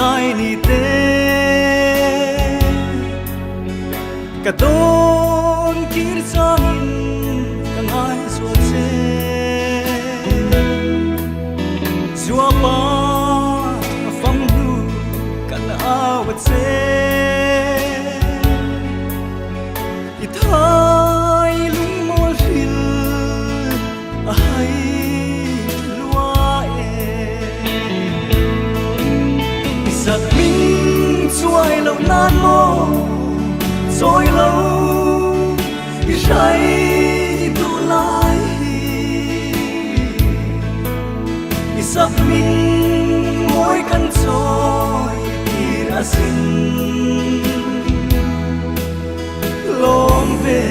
lai ni te cả tôn kir sang in cả ngai suat se zua pa fam nu cả awat se i thai lung mol hil a hai lua giật mình chuai lâu nan mô rồi lâu say tu lai giật mình mỗi căn trôi đi ra xin lom về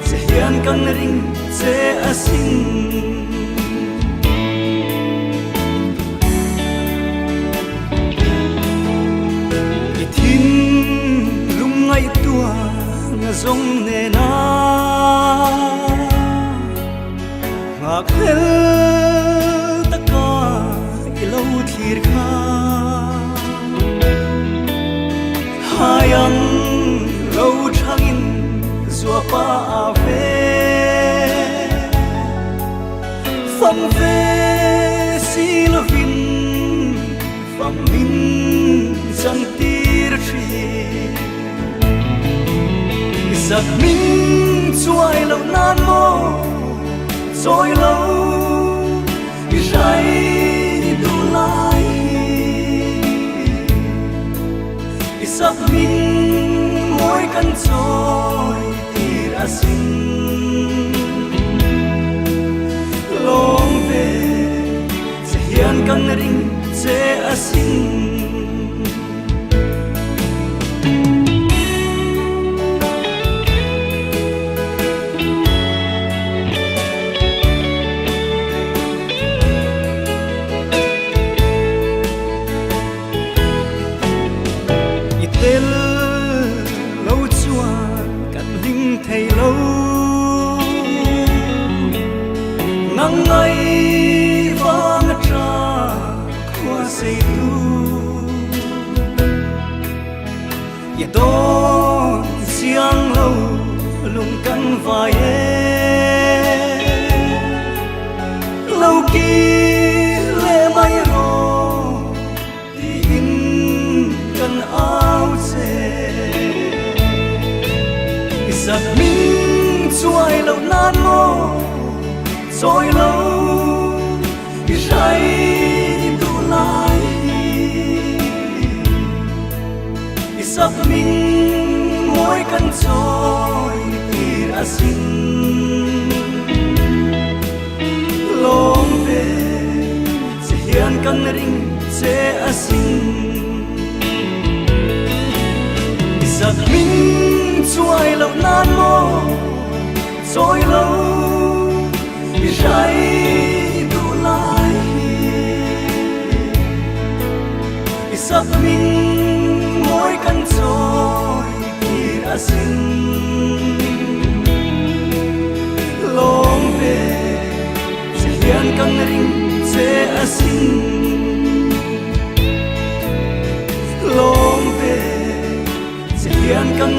sẽ hiện căn ring sẽ xin dòng nề na ngạc hel tất cả lâu thiệt kha hai anh lâu trăng in zua pa về phẩm về si lo vin phẩm min chẳng tir tri giật mình chuai lâu nan mô rồi lâu say tu lai giật mình mỗi căn trôi đi ra xin lom về sẽ hiện căn ring sẽ xin lâu chua cắt linh thầy lâu nắng ngày vang trà khoa xây tu ya don siang lâu lung căn vai lâu kia lệ mai ro đi in căn áo giật mình chuai lâu nan mô rồi lâu say tu lai giật mình mỗi căn trôi đi ra xin lom về sẽ hiện căn ring sẽ xin giật mình chuai lâu nan mô rồi lâu say tu lai giật mình mỗi căn trôi đi ra xin lom về sẽ hiện căn ring sẽ xin lom về hiện căn